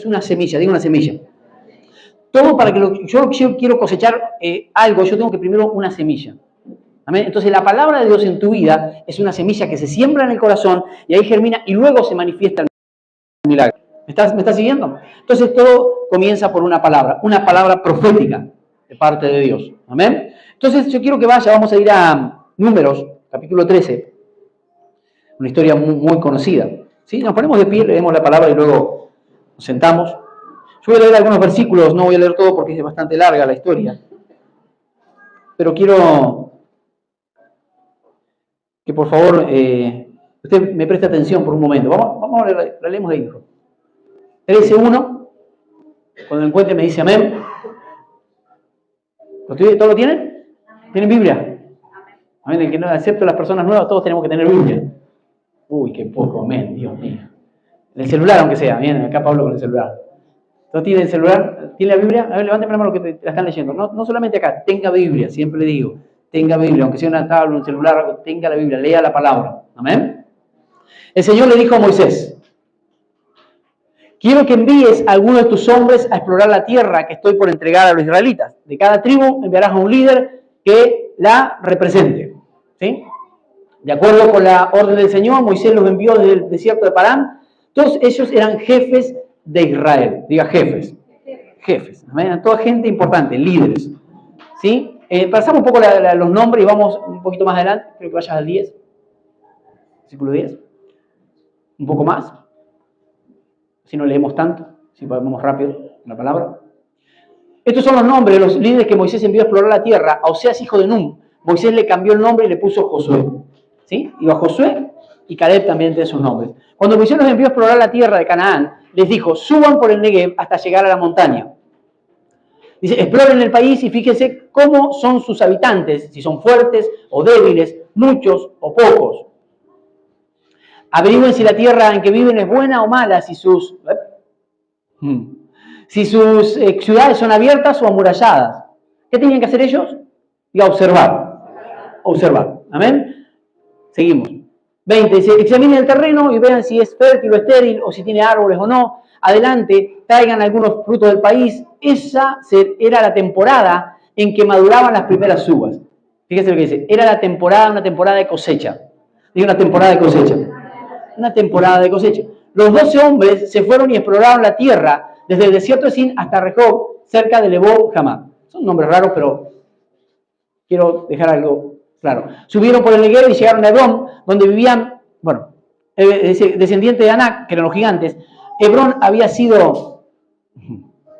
una semilla, digo una semilla. Todo para que yo quiero cosechar algo, yo tengo que primero una semilla. ¿Amén? Entonces la palabra de Dios en tu vida es una semilla que se siembra en el corazón y ahí germina y luego se manifiesta el milagro. ¿Me estás siguiendo? Entonces todo comienza por una palabra profética de parte de Dios. ¿Amén? Entonces yo quiero que vamos a ir a Números, capítulo 13, una historia muy conocida. ¿Sí? Nos ponemos de pie, leemos la palabra y luego nos sentamos. Yo voy a leer algunos versículos, no voy a leer todo porque es bastante larga la historia, pero quiero que por favor usted me preste atención por un momento. Vamos a leer, la leemos de hijo. 13:1, cuando lo encuentre me dice amén. ¿Todo lo tienen? ¿Tienen Biblia? Amén. El que no, excepto las personas nuevas, todos tenemos que tener Biblia. Uy, qué poco, amén, Dios mío. En el celular, aunque sea, bien, acá Pablo con el celular. ¿No tiene el celular? ¿Tiene la Biblia? A ver, levántame la mano que te la están leyendo. No solamente acá, tenga Biblia, siempre le digo. Tenga Biblia, aunque sea una tabla, un celular, tenga la Biblia, lea la palabra. Amén. El Señor le dijo a Moisés: quiero que envíes a alguno de tus hombres a explorar la tierra que estoy por entregar a los israelitas. De cada tribu enviarás a un líder que la represente. ¿Sí? De acuerdo con la orden del Señor, Moisés los envió desde el desierto de Parán. Todos ellos eran jefes de Israel. Diga jefes. Jefes. Amén. Toda gente importante, líderes. ¿Sí? Pasamos un poco los nombres y vamos un poquito más adelante. Creo que vayas al 10. Versículo 10. Un poco más. Si no leemos tanto, si vamos rápido en la palabra. Estos son los nombres de los líderes que Moisés envió a explorar la tierra. A Oseas, hijo de Nun. Moisés le cambió el nombre y le puso Josué. ¿Sí? Iba Josué y Caleb también tiene sus nombres. Cuando Moisés los envió a explorar la tierra de Canaán, les dijo: suban por el Negev hasta llegar a la montaña. Dice: exploren el país y fíjense cómo son sus habitantes, si son fuertes o débiles, muchos o pocos. Averigüen si la tierra en que viven es buena o mala, si sus ciudades son abiertas o amuralladas. ¿Qué tenían que hacer ellos? Y observar. Observar. ¿Amén? Seguimos. 20. Dice: examinen el terreno y vean si es fértil o estéril, o si tiene árboles o no. Adelante, traigan algunos frutos del país. Esa era la temporada en que maduraban las primeras uvas. Fíjense lo que dice. Era una temporada de cosecha. Digo, una temporada de cosecha. Una temporada de cosecha. Los 12 hombres se fueron y exploraron la tierra desde el desierto de Sin hasta Rehob, cerca de Lebo Hamá. Son nombres raros, pero quiero dejar algo claro. Subieron por el Negev y llegaron a Hebrón, donde vivían, descendientes de Anak, que eran los gigantes. Hebrón había sido...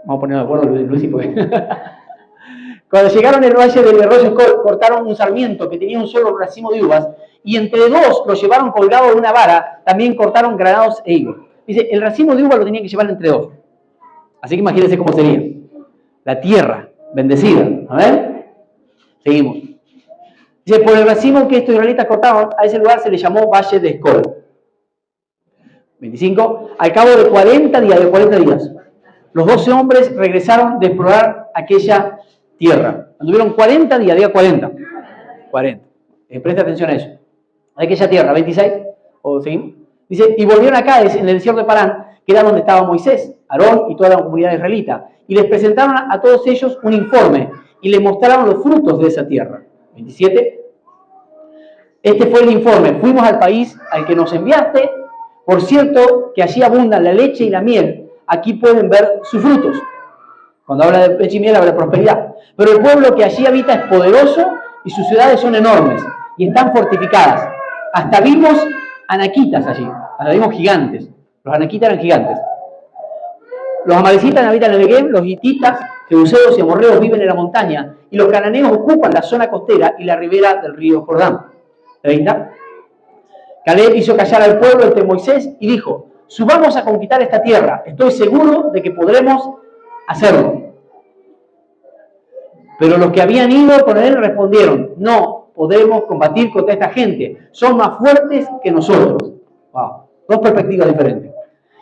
Vamos a poner de acuerdo, Luis, porque... Cuando llegaron al valle del arroyo Escol, cortaron un sarmiento que tenía un solo racimo de uvas, y entre dos lo llevaron colgado de una vara. También cortaron granados e higos. Dice, el racimo de uvas lo tenían que llevar entre dos. Así que imagínense cómo sería. La tierra bendecida. A ver, seguimos. Dice, por el racimo que estos israelitas cortaron, a ese lugar se le llamó Valle de Escol. 25. Al cabo de 40 días, los 12 hombres regresaron de explorar aquella tierra. Anduvieron 40 días, diga 40. 40. Presta atención a eso. Aquella tierra, 26. ¿O seguimos? Dice, y volvieron a Cádiz, en el desierto de Parán, que era donde estaba Moisés, Aarón y toda la comunidad israelita. Y les presentaron a todos ellos un informe y les mostraron los frutos de esa tierra. 27. Este fue el informe. Fuimos al país al que nos enviaste. Por cierto, que allí abundan la leche y la miel. Aquí pueden ver sus frutos. Cuando habla de leche y miel, habla de prosperidad. Pero el pueblo que allí habita es poderoso y sus ciudades son enormes y están fortificadas. Hasta vimos anaquitas allí. Hasta vimos gigantes. Los anaquitas eran gigantes. Los amalecitas habitan en el Negev, los hititas, jebuseos y amorreos viven en la montaña, y los cananeos ocupan la zona costera y la ribera del río Jordán. 30. Caleb hizo callar al pueblo ante Moisés y dijo, subamos a conquistar esta tierra, estoy seguro de que podremos hacerlo. Pero los que habían ido con él respondieron, no podemos combatir contra esta gente, son más fuertes que nosotros. Wow. Dos perspectivas diferentes.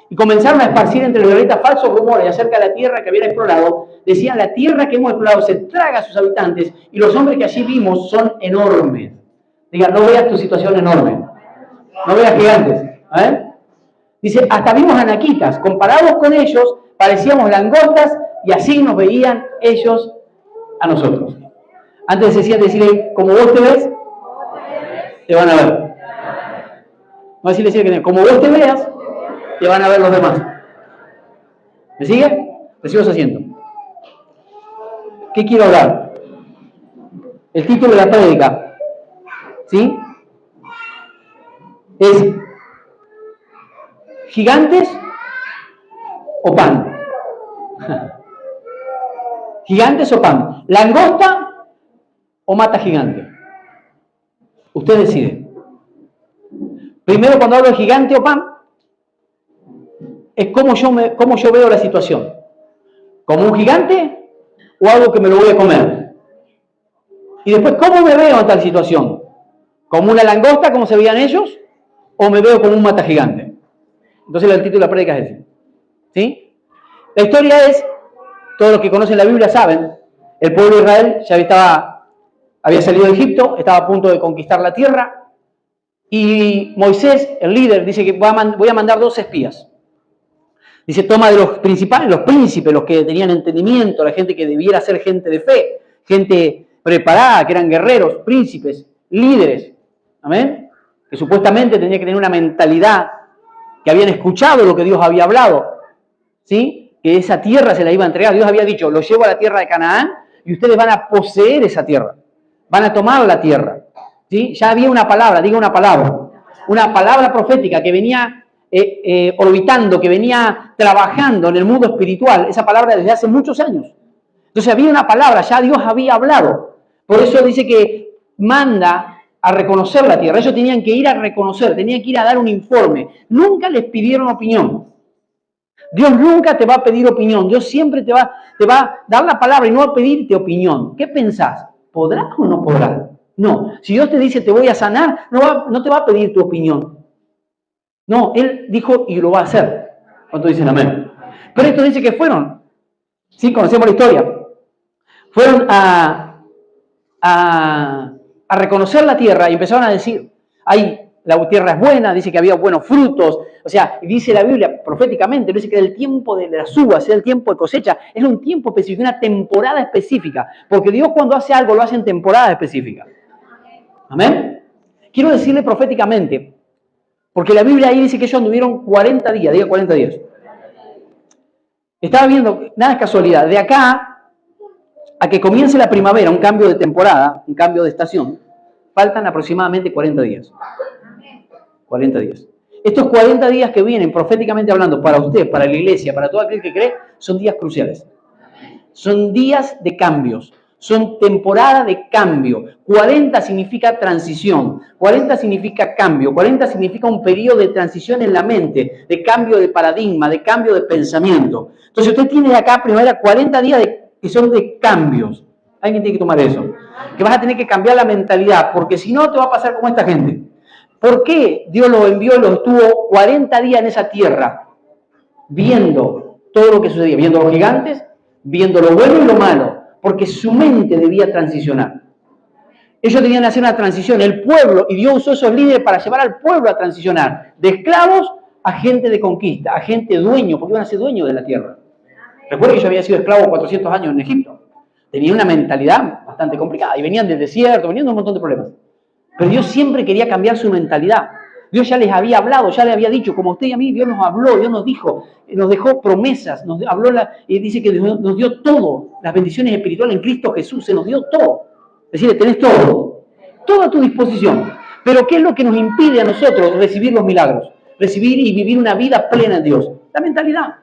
Y comenzaron a esparcir entre los israelitas falsos rumores acerca de la tierra que habían explorado. Decían, la tierra que hemos explorado se traga a sus habitantes y los hombres que allí vimos son enormes. Diga, no veas tu situación enorme. No veas gigantes. Dice, hasta vimos anaquitas. Comparados con ellos, parecíamos langostas y así nos veían ellos a nosotros. Antes decía decirle, como vos te ves, te van a ver. No así decir que como vos te veas, te van a ver los demás. ¿Me sigue? Recibo su asiento. ¿Qué quiero hablar? El título de la prédica, ¿sí? Es ¿gigantes o pan? ¿Gigantes o pan? ¿Langosta o mata gigante? Usted decide. Primero, cuando hablo de gigante o pan, es cómo yo veo la situación. ¿Como un gigante o algo que me lo voy a comer? Y después, ¿cómo me veo en tal situación? ¿Como una langosta, como se veían ellos? ¿O me veo como un mata gigante? Entonces el título de la prédica es ese. ¿Sí? La historia es, todos los que conocen la Biblia saben, el pueblo de Israel ya había salido de Egipto, estaba a punto de conquistar la tierra, y Moisés, el líder, dice que voy a mandar 2 espías. Dice, toma de los principales, los príncipes, los que tenían entendimiento, la gente que debiera ser gente de fe, gente preparada, que eran guerreros, príncipes, líderes, ¿amén? Que supuestamente tenía que tener una mentalidad, que habían escuchado lo que Dios había hablado, ¿sí? Que esa tierra se la iba a entregar. Dios había dicho, los llevo a la tierra de Canaán y ustedes van a poseer esa tierra, van a tomar la tierra, ¿sí? Ya había una palabra, diga una palabra profética que venía orbitando, que venía trabajando en el mundo espiritual, esa palabra desde hace muchos años. Entonces había una palabra, ya Dios había hablado. Por eso dice que manda a reconocer la tierra. Ellos tenían que ir a reconocer, tenían que ir a dar un informe. Nunca les pidieron opinión. Dios nunca te va a pedir opinión. Dios siempre te va a dar la palabra y no va a pedirte opinión. ¿Qué pensás? ¿Podrás o no podrás? No. Si Dios te dice te voy a sanar, no te va a pedir tu opinión. No, Él dijo y lo va a hacer. ¿Cuántos dicen amén? Pero esto dice que fueron. Sí, conocemos la historia. Fueron a reconocer la tierra y empezaron a decir, la tierra es buena, dice que había buenos frutos, o sea, dice la Biblia proféticamente, dice que era el tiempo de las uvas, era el tiempo de cosecha, era un tiempo específico, una temporada específica, porque Dios cuando hace algo lo hace en temporada específica. ¿Amén? Quiero decirle proféticamente, porque la Biblia ahí dice que ellos anduvieron 40 días, diga 40 días. Estaba viendo, nada es casualidad, de acá a que comience la primavera, un cambio de temporada, un cambio de estación, faltan aproximadamente 40 días. 40 días. Estos 40 días que vienen, proféticamente hablando, para usted, para la iglesia, para todo aquel que cree, son días cruciales. Son días de cambios. Son temporada de cambio. 40 significa transición. 40 significa cambio. 40 significa un periodo de transición en la mente, de cambio de paradigma, de cambio de pensamiento. Entonces usted tiene de acá primavera 40 días que son de cambios. Alguien tiene que tomar eso. Que vas a tener que cambiar la mentalidad, porque si no te va a pasar como esta gente. ¿Por qué Dios los envió y los estuvo 40 días en esa tierra? Viendo todo lo que sucedía, viendo los gigantes, viendo lo bueno y lo malo, porque su mente debía transicionar. Ellos tenían que hacer una transición, el pueblo, y Dios usó esos líderes para llevar al pueblo a transicionar, de esclavos a gente de conquista, a gente dueño, porque iban a ser dueños de la tierra. Recuerden que yo había sido esclavo 400 años en Egipto. Tenía una mentalidad bastante complicada, y venían del desierto, venían de un montón de problemas. Pero Dios siempre quería cambiar su mentalidad. Dios ya les había hablado, ya les había dicho, como usted y a mí, Dios nos habló, Dios nos dijo, nos dejó promesas, nos habló y dice que nos dio todo, las bendiciones espirituales en Cristo Jesús, se nos dio todo. Es decir, tenés todo a tu disposición. Pero ¿qué es lo que nos impide a nosotros recibir los milagros? Recibir y vivir una vida plena en Dios. La mentalidad.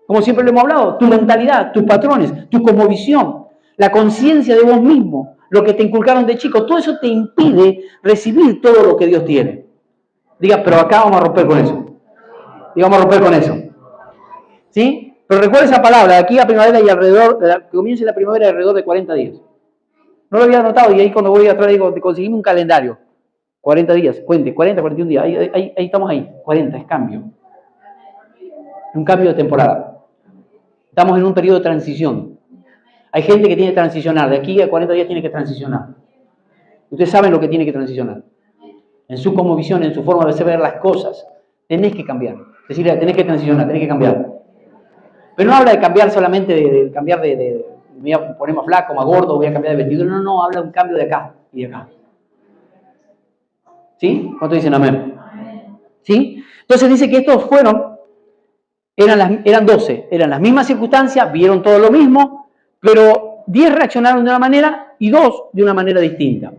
Como siempre lo hemos hablado, tu mentalidad, tus patrones, tu cosmovisión, la conciencia de vos mismo, lo que te inculcaron de chico, todo eso te impide recibir todo lo que Dios tiene. Diga, pero acá vamos a romper con eso. Y vamos a romper con eso. ¿Sí? Pero recuerda esa palabra, de aquí a primavera y alrededor, que comience la primavera alrededor de 40 días. No lo había notado y ahí cuando voy atrás digo, conseguimos un calendario. 40 días, cuente, 40, 41 días, ahí estamos ahí. 40, es cambio. Un cambio de temporada. Estamos en un periodo de transición. Hay gente que tiene que transicionar, de aquí a 40 días tiene que transicionar. Ustedes saben lo que tiene que transicionar. En su cosmovisión, en su forma de ver las cosas. Tenés que cambiar. Decirle, tenés que transicionar, tenés que cambiar. Pero no habla de cambiar solamente de cambiar de me voy a poner más flaco, más gordo, voy a cambiar de vestido. No, habla de un cambio de acá y de acá. ¿Sí? ¿Cuántos dicen amén? ¿Sí? Entonces dice que estos eran 12, eran las mismas circunstancias, vieron todo lo mismo, pero 10 reaccionaron de una manera y 2 de una manera distinta.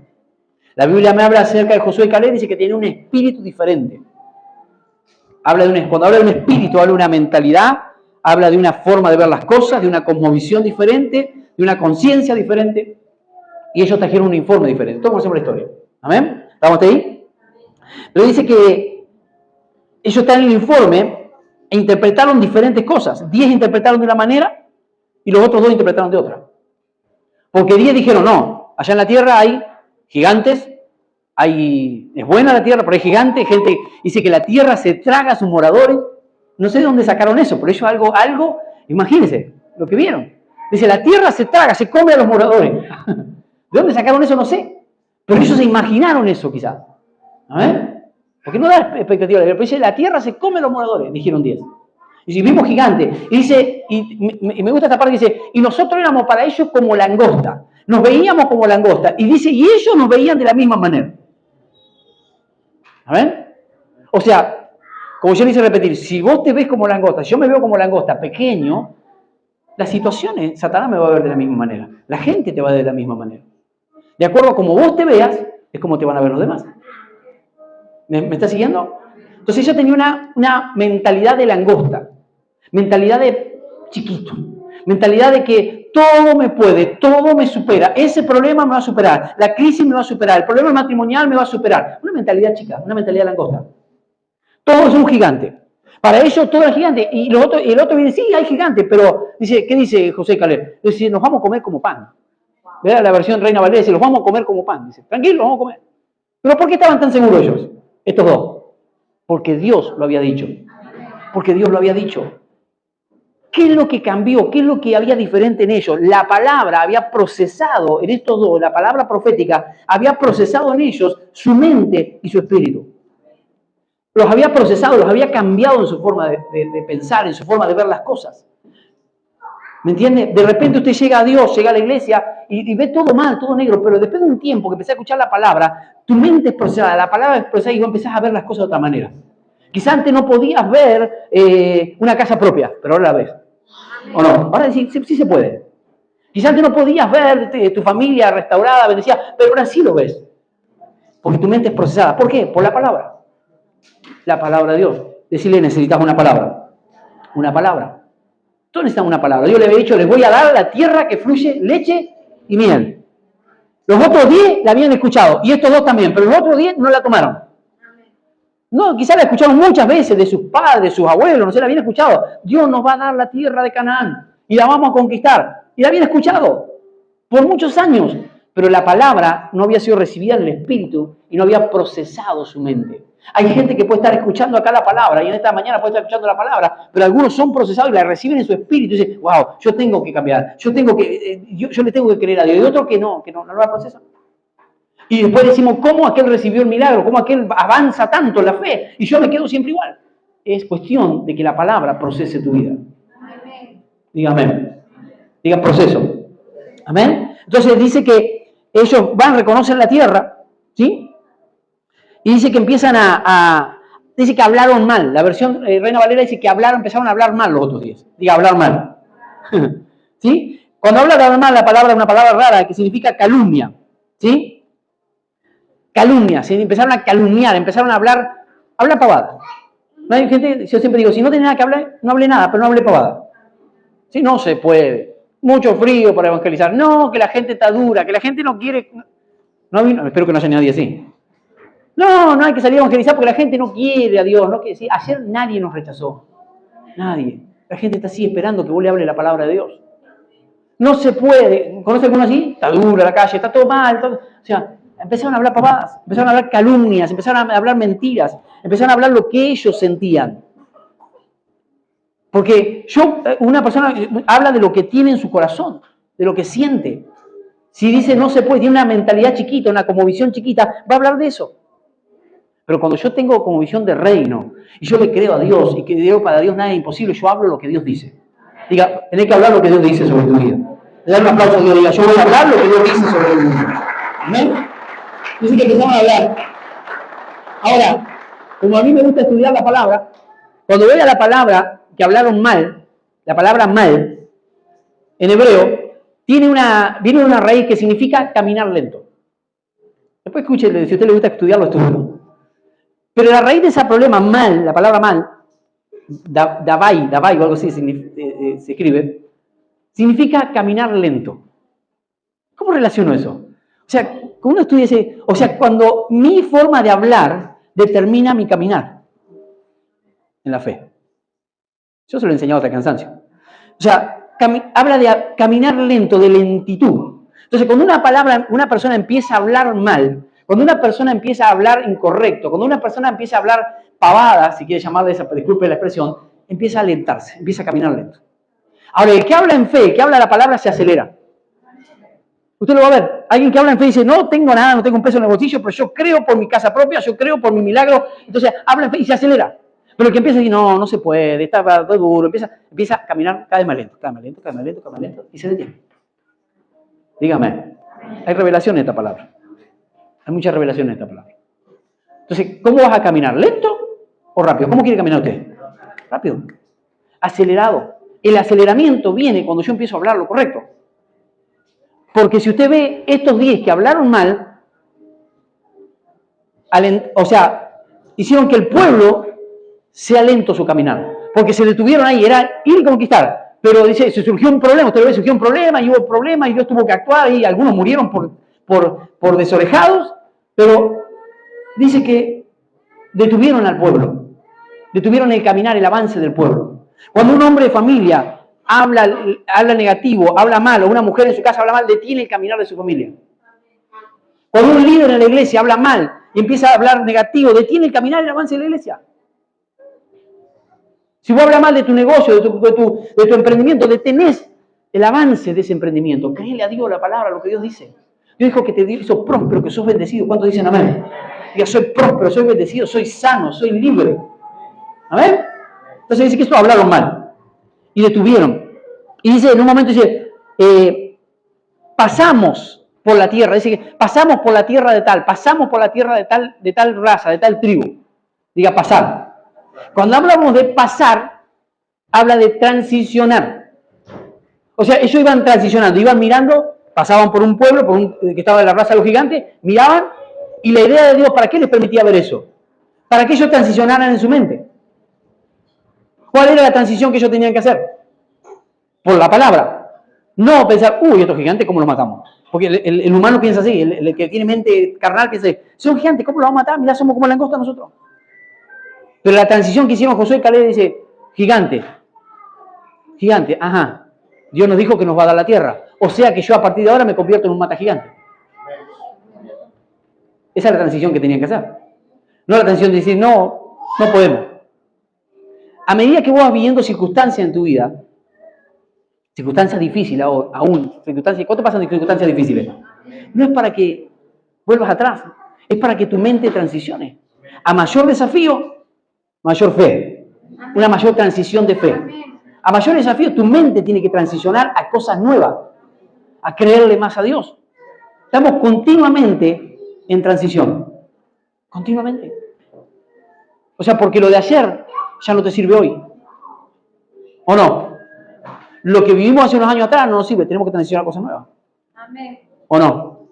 La Biblia me habla acerca de Josué y Caleb, dice que tiene un espíritu diferente. Cuando habla de un espíritu, habla de una mentalidad, habla de una forma de ver las cosas, de una cosmovisión diferente, de una conciencia diferente, y ellos trajeron un informe diferente. Todos conocemos la historia. ¿Amén? ¿Estamos ahí? Pero dice que ellos están en el informe e interpretaron diferentes cosas. 10 interpretaron de una manera y los otros 2 interpretaron de otra. Porque 10 dijeron, no, allá en la tierra hay gigantes, es buena la tierra, pero hay gigantes, gente dice que la tierra se traga a sus moradores. No sé de dónde sacaron eso, pero ellos algo, imagínense lo que vieron. Dice, la tierra se traga, se come a los moradores. ¿De dónde sacaron eso? No sé. Pero ellos se imaginaron eso quizás. ¿A ver? Porque no da expectativa. Pero dice, la tierra se come a los moradores, dijeron 10. Y si vimos gigantes, y dice, y me gusta esta parte que dice, y nosotros éramos para ellos como langosta. Nos veíamos como langosta. Y dice, y ellos nos veían de la misma manera. ¿A ver? O sea, como yo le hice repetir, si vos te ves como langosta, si yo me veo como langosta pequeño, las situaciones, Satanás me va a ver de la misma manera. La gente te va a ver de la misma manera. De acuerdo a cómo vos te veas, es como te van a ver los demás. ¿Me está siguiendo? Entonces ella tenía una mentalidad de langosta, mentalidad de chiquito, mentalidad de que todo me puede, todo me supera, ese problema me va a superar, la crisis me va a superar, el problema matrimonial me va a superar. Una mentalidad chica, una mentalidad de langosta. Todo es un gigante. Para ellos todo es gigante. Y el otro viene, sí, hay gigante, pero dice, ¿qué dice José Caleb? Dice, nos vamos a comer como pan. ¿Verdad? La versión Reina Valera dice, los vamos a comer como pan. Dice, tranquilo, los vamos a comer. ¿Pero por qué estaban tan seguros ellos? Estos 2. Porque Dios lo había dicho. Porque Dios lo había dicho. ¿Qué es lo que cambió? ¿Qué es lo que había diferente en ellos? La palabra había procesado en estos 2, la palabra profética, había procesado en ellos su mente y su espíritu. Los había procesado, los había cambiado en su forma de pensar, en su forma de ver las cosas. ¿Me entiende? De repente usted llega a Dios, llega a la iglesia y ve todo mal, todo negro, pero después de un tiempo que empecé a escuchar la palabra, tu mente es procesada, la palabra es procesada y vos empezás a ver las cosas de otra manera. Quizás antes no podías ver una casa propia, pero ahora la ves. ¿O no? Ahora sí se puede. Quizás antes no podías ver tu familia restaurada, bendecida, pero ahora sí lo ves. Porque tu mente es procesada. ¿Por qué? Por la palabra. La palabra de Dios. Decirle, necesitas una palabra. Una palabra. Todos necesitan una palabra. Dios le había dicho, les voy a dar la tierra que fluye leche y miel. Los otros 10 la habían escuchado. Y estos 2 también. Pero los otros 10 no la tomaron. No, quizás la escucharon muchas veces de sus padres, sus abuelos, no sé, la habían escuchado. Dios nos va a dar la tierra de Canaán y la vamos a conquistar. Y la habían escuchado por muchos años. Pero la palabra no había sido recibida en el espíritu y no había procesado su mente. Hay gente que puede estar escuchando acá la palabra y en esta mañana puede estar escuchando la palabra, pero algunos son procesados y la reciben en su espíritu y dicen, wow, yo tengo que cambiar, yo le tengo que creer a Dios. Y otros que no la procesan. Y después decimos, ¿cómo aquel recibió el milagro? ¿Cómo aquel avanza tanto en la fe? Y yo me quedo siempre igual. Es cuestión de que la palabra procese tu vida. Diga amén. Diga proceso. Amén. Entonces dice que ellos reconocen la tierra, ¿sí? Y dice que empiezan dice que hablaron mal. La versión Reina Valera dice que empezaron a hablar mal los otros 10. Diga, hablar mal. ¿Sí? Cuando habla de hablar mal, la palabra es una palabra rara que significa calumnia. ¿Sí? Calumnia, ¿sí? Empezaron a calumniar, empezaron a hablar pavada. No hay gente, yo siempre digo, si no tiene nada que hablar, no hable nada, pero no hable pavada. ¿Sí? No se puede. Mucho frío para evangelizar. No, que la gente está dura, que la gente no quiere. Espero que no haya nadie así. No hay que salir a evangelizar porque la gente no quiere a Dios. No quiere, ¿sí? Ayer nadie nos rechazó. Nadie. La gente está así esperando que vos le hables la palabra de Dios. No se puede. ¿Conoce alguno así? Está dura la calle, está todo mal. O sea, empezaron a hablar pavadas, empezaron a hablar calumnias, empezaron a hablar mentiras, empezaron a hablar lo que ellos sentían. Porque una persona habla de lo que tiene en su corazón, de lo que siente. Si dice no se puede, tiene una mentalidad chiquita, una cosmovisión chiquita, va a hablar de eso. Pero cuando yo tengo como visión de reino, y yo le creo a Dios, y que digo para Dios nada es imposible, yo hablo lo que Dios dice. Diga, tenés que hablar lo que Dios dice sobre tu vida. Dar un aplauso a Dios, diga, yo voy a hablar lo que Dios dice sobre el mundo. ¿Amén? Dice que empezamos a hablar. Ahora, como a mí me gusta estudiar la palabra, cuando voy a la palabra que hablaron mal, la palabra mal, en hebreo, viene de una raíz que significa caminar lento. Después escúchele, si a usted le gusta estudiarlo, estudiarlo. Pero la raíz de ese problema, mal, la palabra mal, davai o algo así se escribe, significa caminar lento. ¿Cómo relaciono eso? O sea, cuando uno estudia ese, o sea, cuando mi forma de hablar determina mi caminar en la fe. Yo se lo he enseñado hasta cansancio. O sea, habla de caminar lento, de lentitud. Entonces, cuando una persona empieza a hablar mal, cuando una persona empieza a hablar incorrecto, cuando una persona empieza a hablar pavada, si quiere llamarle esa, disculpe la expresión, empieza a alentarse, empieza a caminar lento. Ahora, el que habla en fe, el que habla la palabra, se acelera. Usted lo va a ver. Alguien que habla en fe dice, no tengo nada, no tengo un peso en el bolsillo, pero yo creo por mi casa propia, yo creo por mi milagro. Entonces, habla en fe y se acelera. Pero el que empieza a decir, no se puede, está duro, empieza a caminar cada vez más lento, cada vez más lento, y se detiene. Dígame, hay revelación en esta palabra. Hay mucha revelación en esta palabra. Entonces, ¿cómo vas a caminar? ¿Lento o rápido? ¿Cómo quiere caminar usted? Rápido. Acelerado. El aceleramiento viene cuando yo empiezo a hablar lo correcto. Porque si usted ve estos 10 que hablaron mal, o sea, hicieron que el pueblo sea lento su caminar. Porque se detuvieron ahí, era ir y conquistar. Pero dice, se surgió un problema, usted ve, surgió un problema y hubo problemas y Dios tuvo que actuar y algunos murieron por desorejados, pero dice que detuvieron al pueblo, detuvieron el caminar, el avance del pueblo. Cuando un hombre de familia habla negativo, habla mal, o una mujer en su casa habla mal, detiene el caminar de su familia. Cuando un líder en la iglesia habla mal y empieza a hablar negativo, detiene el caminar y el avance de la iglesia. Si vos hablas mal de tu negocio, de tu emprendimiento, detenés el avance de ese emprendimiento. Créele a Dios la palabra, lo que Dios dice. Dios dijo que te hizo próspero, que sos bendecido. ¿Cuántos dicen amén? Diga, soy próspero, soy bendecido, soy sano, soy libre. ¿Amén? Entonces dice que esto hablaron mal. Y detuvieron. Y dice, en un momento dice, pasamos por la tierra. Dice que pasamos por la tierra de tal, pasamos por la tierra de tal raza, de tal tribu. Diga, pasar. Cuando hablamos de pasar, habla de transicionar. O sea, ellos iban transicionando, iban mirando, pasaban por un pueblo, que estaba de la raza de los gigantes, miraban, y la idea de Dios, ¿para qué les permitía ver eso? Para que ellos transicionaran en su mente. ¿Cuál era la transición que ellos tenían que hacer? Por la palabra. No pensar, estos gigantes, ¿cómo los matamos? Porque el humano piensa así, el que tiene mente carnal piensa, son gigantes, ¿cómo los vamos a matar? Mirá, somos como langosta nosotros. Pero la transición que hicieron Josué y Caleb dice, gigante, ajá, Dios nos dijo que nos va a dar la tierra. O sea que yo a partir de ahora me convierto en un mata gigante. Esa es la transición que tenían que hacer. No la transición de decir, no podemos. A medida que vos vas viviendo circunstancias en tu vida, circunstancias difíciles aún, ¿cuánto pasan de circunstancias difíciles? No es para que vuelvas atrás, es para que tu mente transicione. A mayor desafío, mayor fe, una mayor transición de fe. A mayor desafío, tu mente tiene que transicionar a cosas nuevas, a creerle más a Dios. Estamos continuamente en transición. Continuamente. O sea, porque lo de ayer ya no te sirve hoy. ¿O no? Lo que vivimos hace unos años atrás no nos sirve, tenemos que transicionar a cosas nuevas. Amén. ¿O no?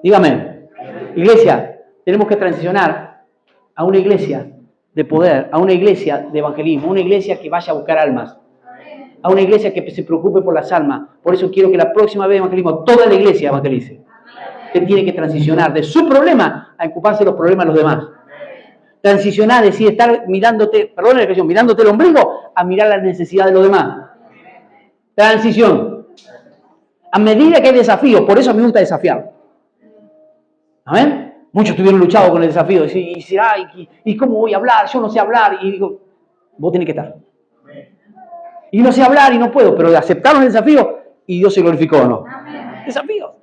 Dígame. Iglesia, tenemos que transicionar a una iglesia de poder, a una iglesia de evangelismo, a una iglesia que vaya a buscar almas, a una iglesia que se preocupe por las almas. Por eso quiero que la próxima vez de evangelismo toda la iglesia evangelice. Usted tiene que transicionar de su problema a ocuparse de los problemas de los demás. Transicionar, es decir, estar mirándote el ombligo a mirar las necesidades de los demás. Transición. A medida que hay desafíos, por eso a mí me gusta desafiar. ¿Amén? Muchos tuvieron luchado con el desafío. ¿Y cómo voy a hablar? Yo no sé hablar. Y digo, vos tenés que estar. Y no sé hablar y no puedo, pero aceptaron el desafío y Dios se glorificó, ¿o no? Amén. Desafío.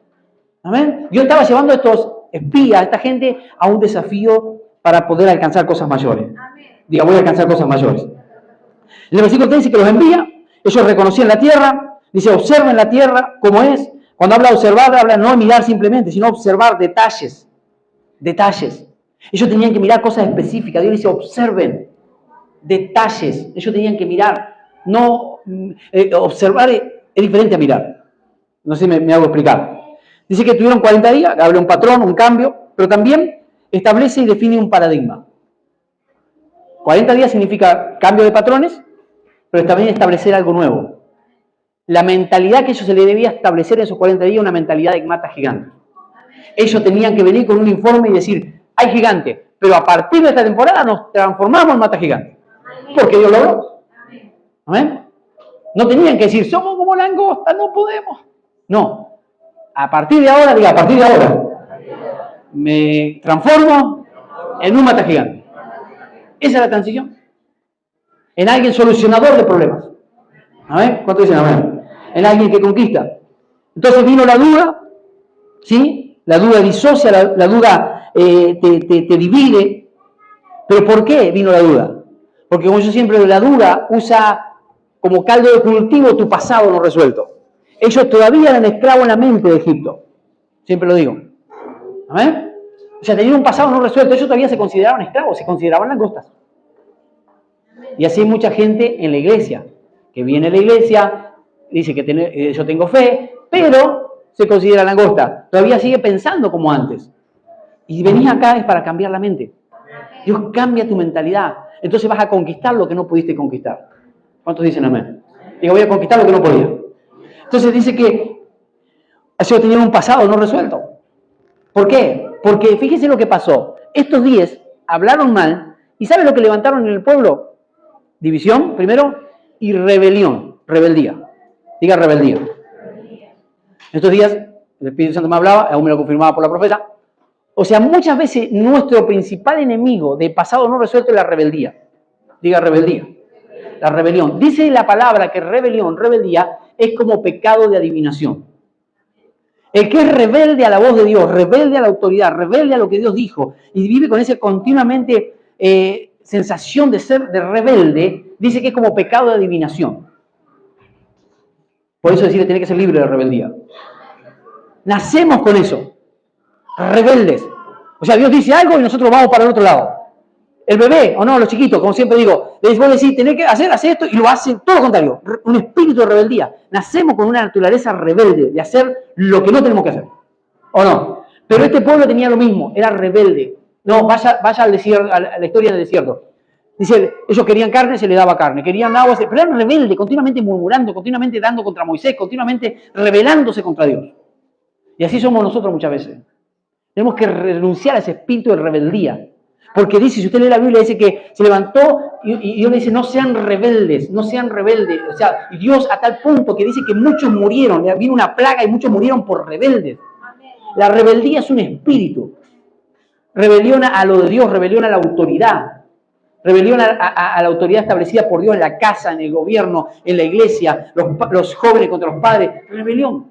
¿Amén? Dios estaba llevando a estos espías, a esta gente, a un desafío para poder alcanzar cosas mayores. Diga, voy a alcanzar cosas mayores. En el versículo 3 dice que los envía, ellos reconocían la tierra, dice, observen la tierra como es. Cuando habla de observar, habla no de mirar simplemente, sino observar detalles. Detalles. Ellos tenían que mirar cosas específicas. Dios dice, observen detalles. Ellos tenían que mirar. No, observar es diferente a mirar. No sé si me hago explicar. Dice que tuvieron 40 días, habla un patrón, un cambio, pero también establece y define un paradigma. 40 días significa cambio de patrones, pero también establecer algo nuevo. La mentalidad que ellos se le debía establecer en esos 40 días, una mentalidad de mata gigantes. Ellos tenían que venir con un informe y decir, hay gigantes, pero a partir de esta temporada nos transformamos en mata gigantes. Porque Dios lo habló. ¿Amén? No tenían que decir, somos como langosta, no podemos. No. A partir de ahora, diga, a partir de ahora, me transformo en un mata gigante. Esa es la transición. En alguien solucionador de problemas. ¿Amén? ¿Cuánto dicen amén? En alguien que conquista. Entonces vino la duda, ¿sí? La duda disocia, la duda te divide. ¿Pero por qué vino la duda? Porque como yo siempre digo, la duda usa como caldo de cultivo tu pasado no resuelto. Ellos todavía eran esclavos en la mente de Egipto. Siempre lo digo. ¿Amén? O sea, tenían un pasado no resuelto. Ellos todavía se consideraban esclavos, se consideraban langostas. Y así hay mucha gente en la iglesia, que viene a la iglesia, dice que yo tengo fe, pero se considera langosta. Todavía sigue pensando como antes. Y venís acá es para cambiar la mente. Dios cambia tu mentalidad. Entonces vas a conquistar lo que no pudiste conquistar. ¿Cuántos dicen amén? Digo, voy a conquistar lo que no podía. Entonces dice que ellos tenían un pasado no resuelto. ¿Por qué? Porque fíjense lo que pasó. Estos 10 hablaron mal y ¿saben lo que levantaron en el pueblo? División, primero, y rebelión, rebeldía. Diga rebeldía. Estos días el Espíritu Santo me hablaba, aún me lo confirmaba por la profeta. O sea, muchas veces nuestro principal enemigo de pasado no resuelto es la rebeldía. Diga rebeldía. La rebelión. Dice la palabra que rebelión, rebeldía, es como pecado de adivinación. El que es rebelde a la voz de Dios, rebelde a la autoridad, rebelde a lo que Dios dijo, y vive con esa continuamente sensación de ser de rebelde, dice que es como pecado de adivinación. Por eso decirle, tiene que ser libre de rebeldía. Nacemos con eso, rebeldes. O sea, Dios dice algo y nosotros vamos para el otro lado. El bebé, o no, los chiquitos, como siempre digo, les voy a decir, tenés que hacer esto, y lo hacen todo lo contrario. Un espíritu de rebeldía. Nacemos con una naturaleza rebelde, de hacer lo que no tenemos que hacer. ¿O no? Pero este pueblo tenía lo mismo, era rebelde. No, vaya al desierto, a la historia del desierto. Dice, ellos querían carne, se les daba carne. Querían agua, pero eran rebeldes, continuamente murmurando, continuamente dando contra Moisés, continuamente rebelándose contra Dios. Y así somos nosotros muchas veces. Tenemos que renunciar a ese espíritu de rebeldía. Porque dice, si usted lee la Biblia, dice que se levantó y Dios le dice, no sean rebeldes, no sean rebeldes. O sea, y Dios a tal punto que dice que muchos murieron, vino una plaga y muchos murieron por rebeldes. La rebeldía es un espíritu. Rebelión a lo de Dios, rebelión a la autoridad. Rebelión a la autoridad establecida por Dios en la casa, en el gobierno, en la iglesia, los jóvenes contra los padres. Rebelión.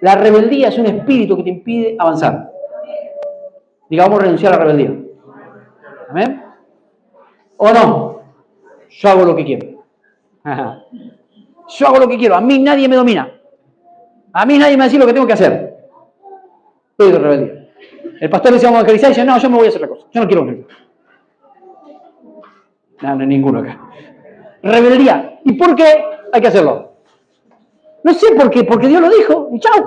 La rebeldía es un espíritu que te impide avanzar. Digamos, renunciar a la rebeldía. ¿Amén? ¿O no? Yo hago lo que quiero. Yo hago lo que quiero. A mí nadie me domina. A mí nadie me dice lo que tengo que hacer. Estoy de rebeldía. El pastor dice, vamos a evangelizar y dice, no, yo me voy a hacer la cosa. Yo no quiero evangelizar. No hay ninguno acá. Rebeldía. ¿Y por qué hay que hacerlo? No sé por qué. Porque Dios lo dijo. Y chau.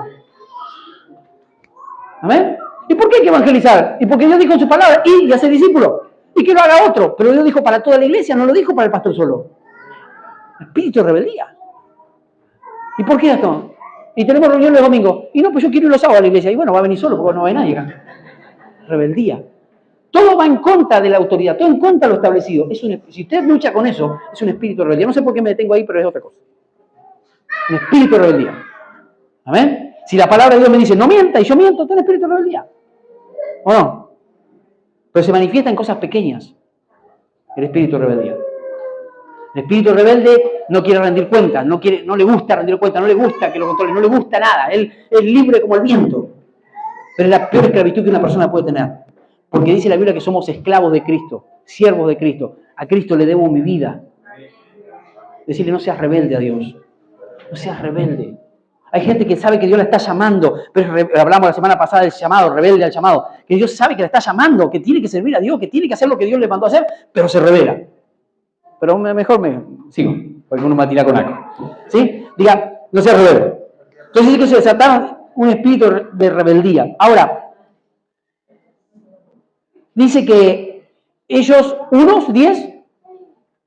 ¿Amén? ¿Y por qué hay que evangelizar? Y porque Dios dijo en su palabra, y hacer discípulo. Y que lo haga otro. Pero Dios dijo para toda la iglesia, no lo dijo para el pastor solo. Espíritu de rebeldía. ¿Y por qué esto? Y tenemos reunión los domingos. Y no, pues yo quiero ir los sábados a la iglesia. Y bueno, va a venir solo porque no va a nadie acá. Rebeldía. Todo va en contra de la autoridad, todo en contra de lo establecido. Si usted lucha con eso, es un espíritu de rebeldía. No sé por qué me detengo ahí, pero es otra cosa. Un espíritu de rebeldía. ¿Amén? Si la palabra de Dios me dice, no mienta, y yo miento, está en espíritu de rebeldía. ¿O no? Pero se manifiesta en cosas pequeñas. El espíritu de rebeldía. El espíritu rebelde no quiere rendir cuentas, no le gusta rendir cuentas, no le gusta que lo controle, no le gusta nada. Él es libre como el viento. Pero es la peor esclavitud que una persona puede tener. Porque dice la Biblia que somos esclavos de Cristo, siervos de Cristo. A Cristo le debo mi vida. Decirle, no seas rebelde a Dios. No seas rebelde. Hay gente que sabe que Dios la está llamando, pero hablamos la semana pasada del llamado, rebelde al llamado, que Dios sabe que la está llamando, que tiene que servir a Dios, que tiene que hacer lo que Dios le mandó a hacer, pero se revela. Pero mejor me sigo, porque uno me va a tirar con algo. ¿Sí? Diga, no seas rebelde. Entonces dice que se desataron un espíritu de rebeldía. Ahora, dice que ellos, unos 10,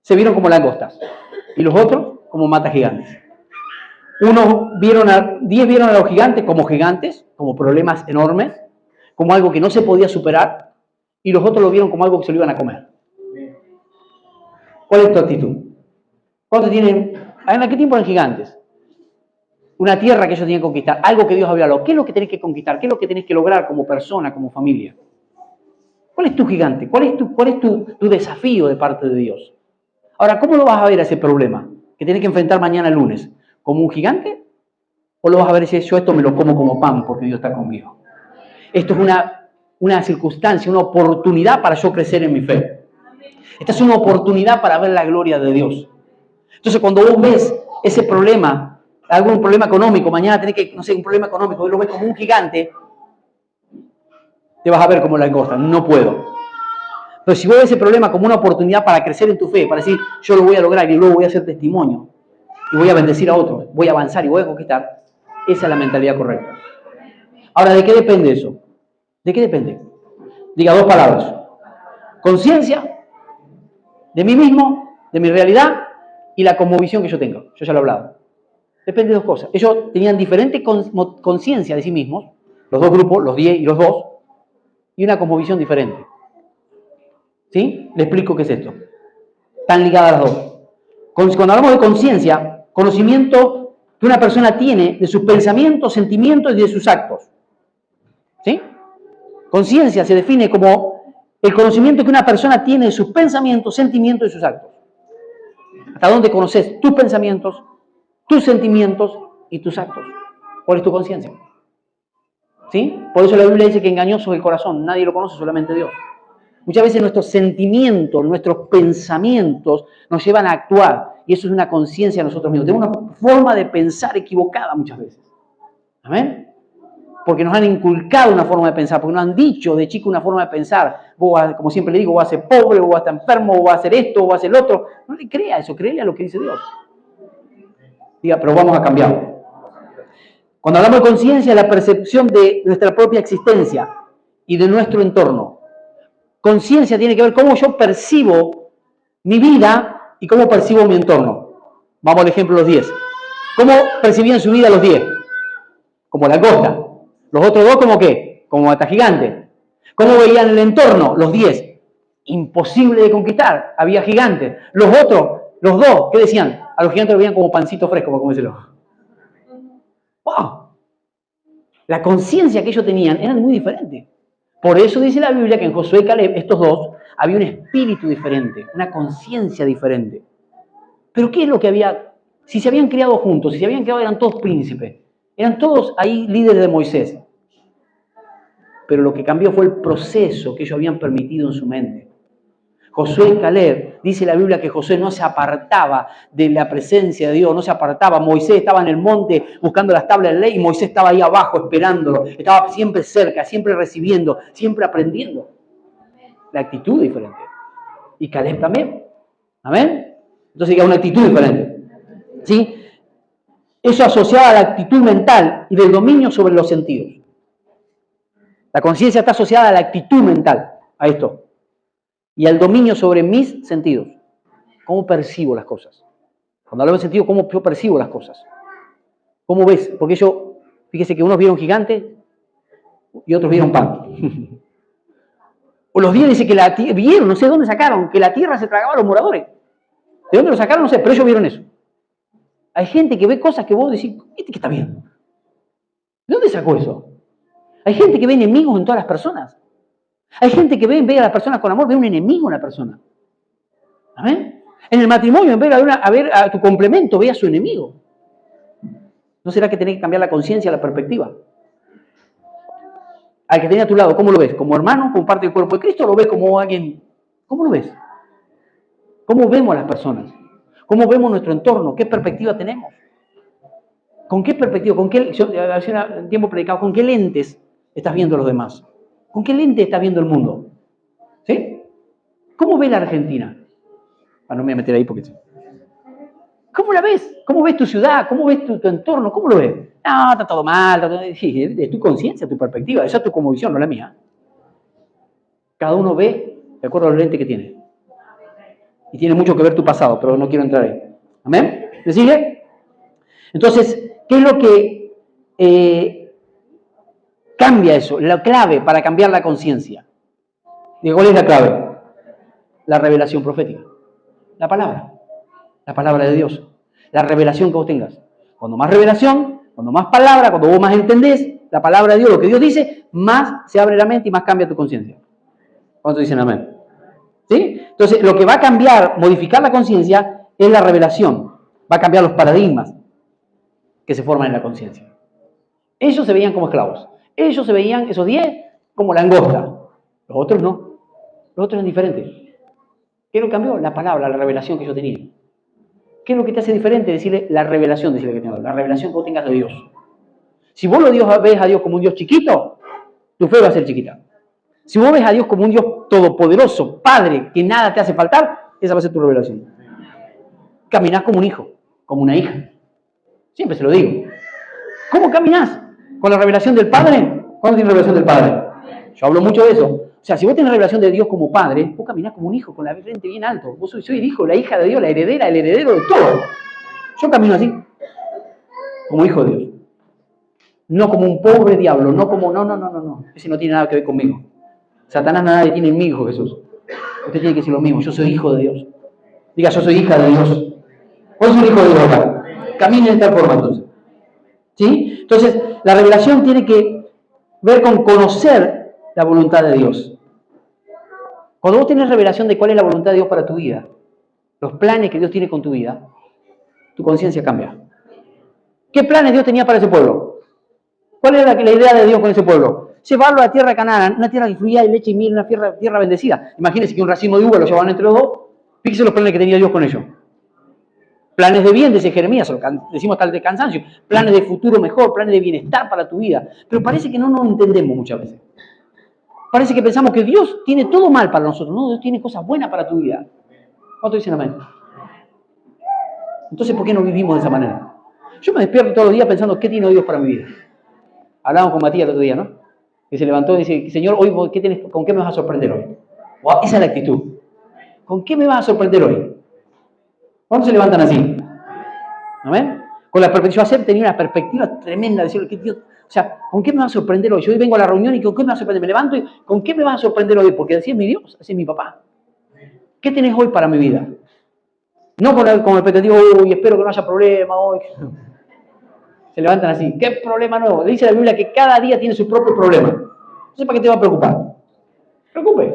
se vieron como langostas y los otros como matas gigantes. Unos 10 vieron a los gigantes, como problemas enormes, como algo que no se podía superar, y los otros lo vieron como algo que se lo iban a comer. ¿Cuál es tu actitud? ¿Cuántos tienen? ¿En qué tiempo eran gigantes? Una tierra que ellos tenían que conquistar, algo que Dios había hablado. ¿Qué es lo que tenés que conquistar? ¿Qué es lo que tenés que lograr como persona, como familia? ¿Cuál es tu gigante? ¿Cuál es tu desafío de parte de Dios? Ahora, ¿cómo lo vas a ver a ese problema que tenés que enfrentar mañana lunes? ¿Como un gigante? ¿O lo vas a ver y decir, yo esto me lo como como pan porque Dios está conmigo? Esto es una circunstancia, una oportunidad para yo crecer en mi fe. Esta es una oportunidad para ver la gloria de Dios. Entonces, cuando vos ves ese problema, algún problema económico, mañana tenés que, no sé, un problema económico, vos lo ves como un gigante, te vas a ver como langosta, no puedo. Pero si vos ves ese problema como una oportunidad para crecer en tu fe, para decir, yo lo voy a lograr y luego voy a hacer testimonio, y voy a bendecir a otros, voy a avanzar y voy a conquistar, esa es la mentalidad correcta. Ahora, ¿de qué depende eso? ¿De qué depende? Diga 2 palabras. Conciencia de mí mismo, de mi realidad y la cosmovisión que yo tengo. Yo ya lo he hablado. Depende de 2 cosas. Ellos tenían diferente conciencia de sí mismos, los 2 grupos, los 10 y los 2, y una cosmovisión diferente. ¿Sí? Le explico qué es esto. Están ligadas las 2. Cuando hablamos de conciencia, conocimiento que una persona tiene de sus pensamientos, sentimientos y de sus actos. ¿Sí? Conciencia se define como el conocimiento que una persona tiene de sus pensamientos, sentimientos y sus actos. Hasta dónde conoces tus pensamientos, tus sentimientos y tus actos. ¿Cuál es tu conciencia? ¿Sí? Por eso la Biblia dice que engañoso es el corazón, nadie lo conoce, solamente Dios. Muchas veces nuestros sentimientos, nuestros pensamientos nos llevan a actuar, y eso es una conciencia de nosotros mismos. Tenemos una forma de pensar equivocada muchas veces. ¿Amén? Porque nos han inculcado una forma de pensar, porque nos han dicho de chico una forma de pensar. Vos, como siempre le digo, vos vas a ser pobre, vos vas a estar enfermo, vos vas a hacer esto, vos vas a hacer lo otro. No le crea eso, créele a lo que dice Dios. Diga, pero vamos a cambiarlo. Cuando hablamos de conciencia, es la percepción de nuestra propia existencia y de nuestro entorno. Conciencia tiene que ver cómo yo percibo mi vida y cómo percibo mi entorno. Vamos al ejemplo de los 10. ¿Cómo percibían su vida los 10? Como langosta. Los otros 2, ¿como qué? Como mata gigante. ¿Cómo veían el entorno? Los 10. Imposible de conquistar. Había gigantes. Los otros, los 2, ¿qué decían? A los gigantes lo veían como pancito fresco, como decirlo. ¡Wow! La conciencia que ellos tenían era muy diferente. Por eso dice la Biblia que en Josué y Caleb, estos 2, había un espíritu diferente, una conciencia diferente. Pero ¿qué es lo que había? Si se habían criado juntos, si se habían criado, eran todos príncipes. Eran todos ahí líderes de Moisés. Pero lo que cambió fue el proceso que ellos habían permitido en su mente. Josué y Caleb, dice la Biblia que Josué no se apartaba de la presencia de Dios, no se apartaba. Moisés estaba en el monte buscando las tablas de la ley y Moisés estaba ahí abajo esperándolo. Estaba siempre cerca, siempre recibiendo, siempre aprendiendo. La actitud es diferente. Y Caleb también. ¿Amén? Entonces hay una actitud diferente. ¿Sí? Eso asociado a la actitud mental y del dominio sobre los sentidos. La conciencia está asociada a la actitud mental, a esto. Y al dominio sobre mis sentidos. ¿Cómo percibo las cosas? Cuando hablo de sentido, ¿cómo yo percibo las cosas? ¿Cómo ves? Porque fíjese que unos vieron gigantes y otros vieron pan. O los 10 dice que vieron, no sé dónde sacaron, que la tierra se tragaba a los moradores. ¿De dónde lo sacaron? No sé, pero ellos vieron eso. Hay gente que ve cosas que vos decís, ¿este qué está viendo? ¿De dónde sacó eso? Hay gente que ve enemigos en todas las personas. Hay gente que ve a las personas con amor, ve un enemigo en la persona. ¿Amén? En el matrimonio, en vez de ver a tu complemento, ve a su enemigo. ¿No será que tenés que cambiar la conciencia, la perspectiva? al que tenés a tu lado, ¿cómo lo ves? ¿Como hermano, como parte del cuerpo de Cristo? ¿O lo ves como alguien? ¿Cómo lo ves? ¿Cómo vemos a las personas? ¿Cómo vemos nuestro entorno? ¿Qué perspectiva tenemos? ¿Con qué perspectiva? ¿Con qué, yo hace un tiempo predicado, ¿con qué lentes estás viendo a los demás? ¿Con qué lentes estás viendo el mundo? ¿Sí? ¿Cómo ves la Argentina? No me voy a meter ahí porque... ¿Cómo la ves? ¿Cómo ves tu ciudad? ¿Cómo ves tu entorno? ¿Cómo lo ves? No, está todo mal. Sí, es tu conciencia, tu perspectiva. Esa es tu convicción, no la mía. Cada uno ve de acuerdo a los lentes que tiene. Y tiene mucho que ver tu pasado, pero no quiero entrar ahí. ¿Amén? ¿Me sigue? Entonces, ¿qué es lo que cambia eso? La clave para cambiar la conciencia. ¿Cuál es la clave? La revelación profética. La palabra de Dios. La revelación que vos tengas. Cuando más revelación, cuando más palabra, cuando vos más entendés la palabra de Dios, lo que Dios dice, más se abre la mente y más cambia tu conciencia. ¿Cuántos dicen amén? ¿Sí? Entonces, lo que va a cambiar, modificar la conciencia, es la revelación. Va a cambiar los paradigmas que se forman en la conciencia. Ellos se veían como esclavos. Ellos se veían, esos 10, como langosta. Los otros no. Los otros eran diferentes. ¿Qué lo cambió? La palabra, la revelación que yo tenía. ¿Qué es lo que te hace diferente? Decirle la revelación, decirle que tengas, la revelación que vos tengas de Dios. Si vos ves a Dios como un Dios chiquito, tu fe va a ser chiquita. Si vos ves a Dios como un Dios todopoderoso, Padre, que nada te hace faltar, esa va a ser tu revelación. Caminás como un hijo, como una hija. Siempre se lo digo. ¿Cómo caminás? ¿Con la revelación del Padre? ¿Cuándo tienes revelación del Padre? Yo hablo mucho de eso. O sea, si vos tenés revelación de Dios como Padre, vos caminás como un hijo, con la frente bien alto. Vos soy el hijo, la hija de Dios, la heredera, el heredero de todo. Yo camino así, como hijo de Dios. No como un pobre diablo, no como, no. Ese no tiene nada que ver conmigo. Satanás nada tiene en mí, hijo Jesús. Usted tiene que decir lo mismo, yo soy hijo de Dios. Diga, yo soy hija de Dios. ¿Cuál es un hijo de Dios acá? Camine de esta forma entonces. ¿Sí? Entonces, la revelación tiene que ver con conocer la voluntad de Dios. Cuando vos tenés revelación de cuál es la voluntad de Dios para tu vida, los planes que Dios tiene con tu vida, tu conciencia cambia. ¿Qué planes Dios tenía para ese pueblo? ¿Cuál era la idea de Dios con ese pueblo? Llevarlo a la tierra de Canaán, una tierra que fluía de leche y miel, una tierra bendecida. Imagínense que un racimo de uva lo llevaban entre los dos. Fíjense los planes que tenía Dios con ellos. Planes de bien, dice Jeremías, lo decimos tal de cansancio. Planes de futuro mejor, planes de bienestar para tu vida. Pero parece que no nos entendemos muchas veces. Parece que pensamos que Dios tiene todo mal para nosotros. No, Dios tiene cosas buenas para tu vida. ¿Cuántos dicen amén? Entonces, ¿por qué no vivimos de esa manera? Yo me despierto todos los días pensando, ¿qué tiene Dios para mi vida? Hablábamos con Matías el otro día, ¿no? Que se levantó y dice, Señor, hoy, ¿con qué me vas a sorprender hoy? Wow, esa es la actitud. ¿Con qué me vas a sorprender hoy? ¿Cuántos se levantan así? ¿Amén? Con la perspectiva, yo tenía una perspectiva tremenda, de decir, Dios, o sea, ¿con qué me vas a sorprender hoy? Yo hoy vengo a la reunión y ¿con qué me vas a sorprender? Me levanto y ¿con qué me vas a sorprender hoy? Porque así es mi Dios, así es mi papá. ¿Qué tenés hoy para mi vida? No con el expectativa, uy, espero que no haya problema hoy. Se levantan así, ¿qué problema nuevo? Le dice la Biblia que cada día tiene su propio problema. Entonces, ¿para qué te va a preocupar? No te preocupes.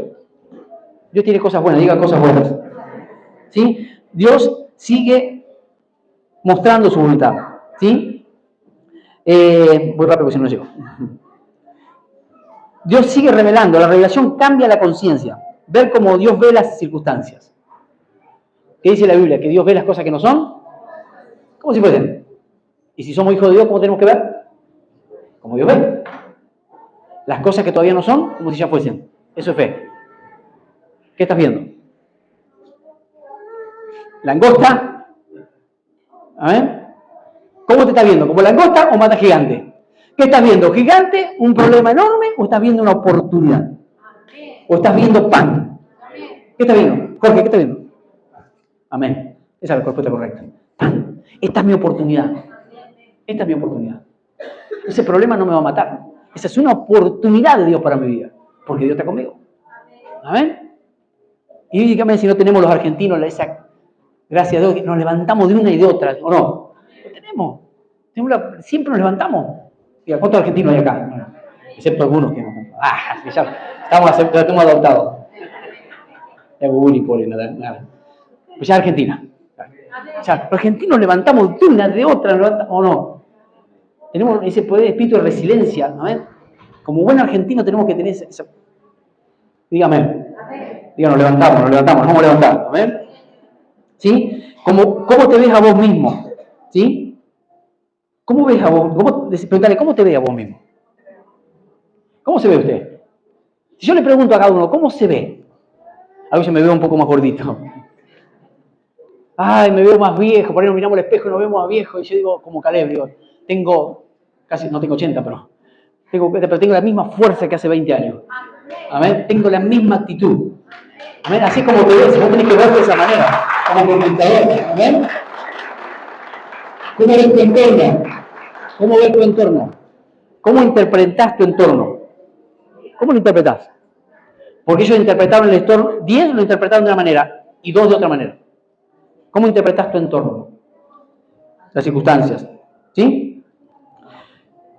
Dios tiene cosas buenas, diga cosas buenas. ¿Sí? Dios sigue mostrando su voluntad. ¿Sí? Voy rápido porque si no llego. Dios sigue revelando, la revelación cambia la conciencia. Ver cómo Dios ve las circunstancias. ¿Qué dice la Biblia? Que Dios ve las cosas que no son como si fuesen. Y si somos hijos de Dios, ¿cómo tenemos que ver? Como Dios ve. Las cosas que todavía no son, como si ya fuesen. Eso es fe. ¿Qué estás viendo? ¿Langosta? ¿Amén? ¿Cómo te estás viendo? ¿Como langosta o mata gigante? ¿Qué estás viendo? ¿Gigante? ¿Un problema enorme? ¿O estás viendo una oportunidad? ¿O estás viendo pan? ¿Qué estás viendo? Jorge, ¿qué estás viendo? Amén. Esa es la respuesta correcta. Pan. Esta es mi oportunidad. Esta es mi oportunidad. Ese problema no me va a matar. Esa es una oportunidad de Dios para mi vida. Porque Dios está conmigo. Amén. Y dígame si no tenemos los argentinos esa gracias a Dios que nos levantamos de una y de otra, ¿o no? Lo tenemos. Siempre nos levantamos. Diga, ¿cuántos argentinos hay acá? Excepto algunos que no. Ya estamos adoptados. Ya Google y Poli, nada. Pues ya Argentina. O sea, los argentinos levantamos de una, de otra, ¿o no? Tenemos ese poder de espíritu de resiliencia, ¿no? Como buen argentino tenemos que tener esa... Dígame. Diga, nos levantamos, nos vamos a levantar. ¿Amén? ¿Sí? ¿Cómo te ves a vos mismo? ¿Sí? ¿Cómo ves a vos? Preguntale, ¿cómo te ves a vos mismo? ¿Cómo se ve usted? Si yo le pregunto a cada uno, ¿cómo se ve? A veces me veo un poco más gordito. Ay, me veo más viejo, por ahí nos miramos al espejo y nos vemos más viejo. Y yo digo, como Caleb, digo, no tengo 80, pero tengo la misma fuerza que hace 20 años. Amén. Tengo la misma actitud. Amén. Así como te ves, vos tenés que verte de esa manera, como comentador. Amén. ¿Cómo ves tu entorno? ¿Cómo ves tu entorno? ¿Cómo interpretás tu entorno? ¿Cómo lo interpretás? Porque ellos interpretaron el entorno, 10 lo interpretaron de una manera y 2 de otra manera. ¿Cómo interpretás tu entorno? Las circunstancias. ¿Sí?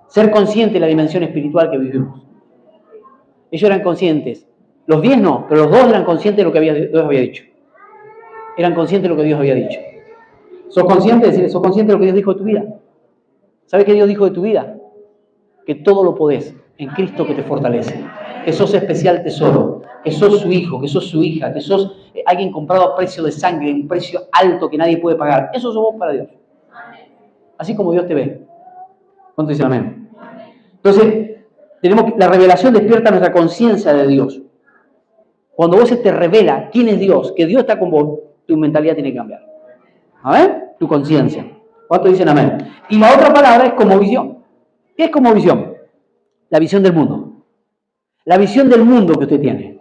Ser consciente de la dimensión espiritual que vivimos. Ellos eran conscientes. Los 10 no, pero los 2 eran conscientes de lo que Dios había dicho. Eran conscientes de lo que Dios había dicho. ¿Sos consciente? Decirle, ¿sos consciente de lo que Dios dijo de tu vida? ¿Sabes qué Dios dijo de tu vida? Que todo lo podés en Cristo que te fortalece. Que sos especial tesoro. Que sos su hijo, que sos su hija. Que sos alguien comprado a precio de sangre, un precio alto que nadie puede pagar. Eso sos vos para Dios. Así como Dios te ve. ¿Cuánto dicen amén? Entonces, la revelación despierta nuestra conciencia de Dios. Cuando vos se te revela quién es Dios, que Dios está con vos, tu mentalidad tiene que cambiar. ¿Amén? Tu conciencia. ¿Cuánto dicen amén? Y la otra palabra es cosmovisión. ¿Qué es cosmovisión? La visión del mundo. La visión del mundo que usted tiene.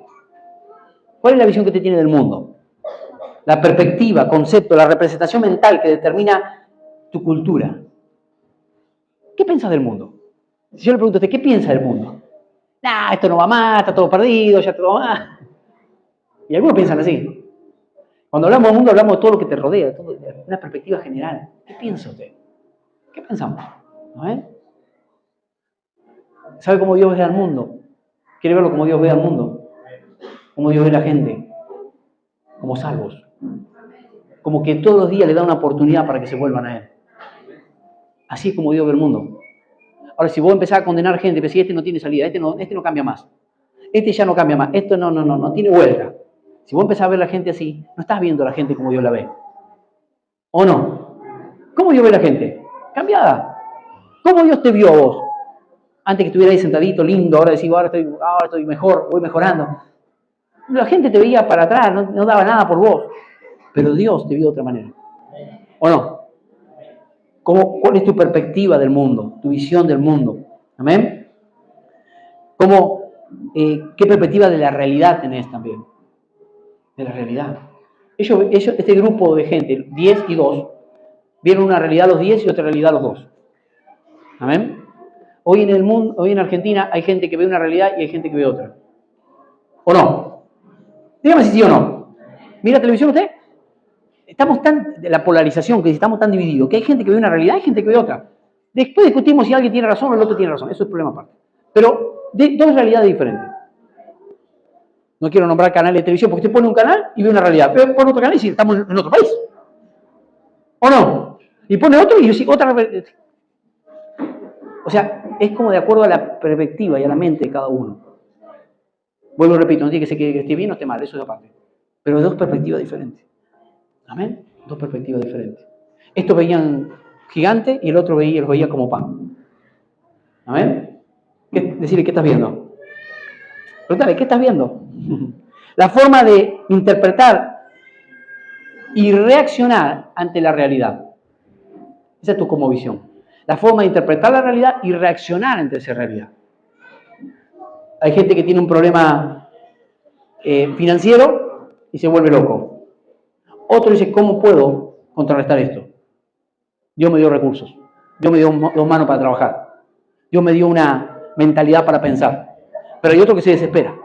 ¿Cuál es la visión que usted tiene del mundo? La perspectiva, concepto, la representación mental que determina tu cultura. ¿Qué piensas del mundo? Si yo le pregunto a usted, ¿qué piensa del mundo? Esto no va más, está todo perdido, ya todo va más. Y algunos piensan así. Cuando hablamos del mundo, hablamos de todo lo que te rodea, una perspectiva general. ¿Qué piensa usted? ¿Qué pensamos? ¿No? ¿Sabe cómo Dios ve al mundo? ¿Quiere verlo como Dios ve al mundo? Como Dios ve a la gente. Como salvos. Como que todos los días le da una oportunidad para que se vuelvan a Él. Así es como Dios ve el mundo. Ahora, si vos empezás a condenar gente, pero si este no tiene salida, este no cambia más. Este ya no cambia más. Esto no tiene vuelta. Si vos empezás a ver a la gente así, no estás viendo a la gente como Dios la ve. ¿O no? ¿Cómo Dios ve a la gente? Cambiada. ¿Cómo Dios te vio a vos? Antes que estuviera ahí sentadito, lindo, ahora decís, ahora estoy mejor, voy mejorando. La gente te veía para atrás, no daba nada por vos. Pero Dios te vio de otra manera. ¿O no? ¿Cuál es tu perspectiva del mundo? Tu visión del mundo. ¿Amén? ¿Qué perspectiva de la realidad tenés también? De la realidad. Este grupo de gente, 10 y 2, vieron una realidad los 10 y otra realidad los 2. ¿Amén? Hoy en el mundo, hoy en Argentina hay gente que ve una realidad y hay gente que ve otra. ¿O no? Dígame si sí o no. ¿Mira televisión usted? Estamos la polarización, que estamos tan divididos, que hay gente que ve una realidad y hay gente que ve otra. Después discutimos si alguien tiene razón o el otro tiene razón. Eso es problema aparte. Pero dos realidades diferentes. No quiero nombrar canales de televisión porque usted pone un canal y ve una realidad. Pero pone otro canal y dice, estamos en otro país. ¿O no? Y pone otro y dice otra. O sea, es como de acuerdo a la perspectiva y a la mente de cada uno. Vuelvo y repito, no tiene que ser que esté bien o esté mal, eso es aparte. Pero dos perspectivas diferentes. ¿Amén? Dos perspectivas diferentes. Estos veían gigante y el otro los veía como pan. ¿Amén? Decirle, ¿qué estás viendo? Pregúntale, ¿qué estás viendo? La forma de interpretar y reaccionar ante la realidad. Esa es tu cosmovisión. La forma de interpretar la realidad y reaccionar ante esa realidad. Hay gente que tiene un problema financiero y se vuelve loco. Otro dice, ¿cómo puedo contrarrestar esto? Dios me dio recursos. Dios me dio dos manos para trabajar. Dios me dio una mentalidad para pensar. Pero hay otro que se desespera.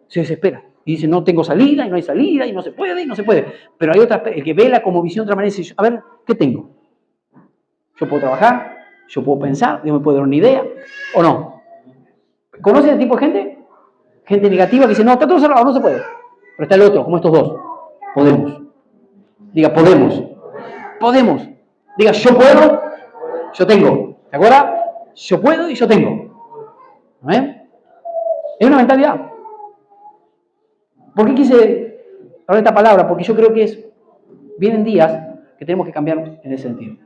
Se desespera. Y dice, no tengo salida, y no hay salida, y no se puede, y no se puede. Pero hay otra, el que vela como visión de otra manera y dice, a ver, ¿qué tengo? Yo puedo trabajar, yo puedo pensar, Dios me puede dar una idea, ¿o no? ¿Conocen ese tipo de gente? Gente negativa que dice, no, está todo cerrado, no se puede. Pero está el otro, como estos dos. Podemos. Diga, podemos. Podemos. Diga, yo puedo, yo tengo. ¿Te acuerdas? Yo puedo y yo tengo. ¿Amén? Es una mentalidad. ¿Por qué quise hablar esta palabra? Porque yo creo que vienen días que tenemos que cambiar en ese sentido.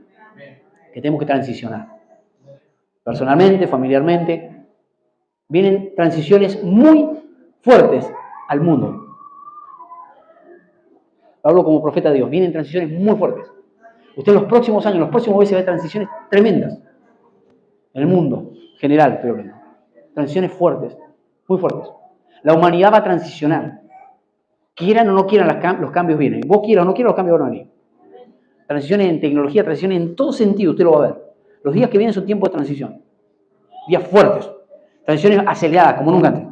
Que tenemos que transicionar. Personalmente, familiarmente. Vienen transiciones muy fuertes al mundo. Hablo como profeta de Dios. Vienen transiciones muy fuertes. Usted en los próximos años, en los próximos meses va a ver transiciones tremendas. En el mundo general, creo que no. Transiciones fuertes, muy fuertes. La humanidad va a transicionar. Quieran o no quieran, los cambios vienen. Vos quieras o no quieras, los cambios van a venir. Transiciones en tecnología, transiciones en todo sentido, usted lo va a ver. Los días que vienen son tiempos de transición. Días fuertes. Transiciones aceleradas, como nunca antes.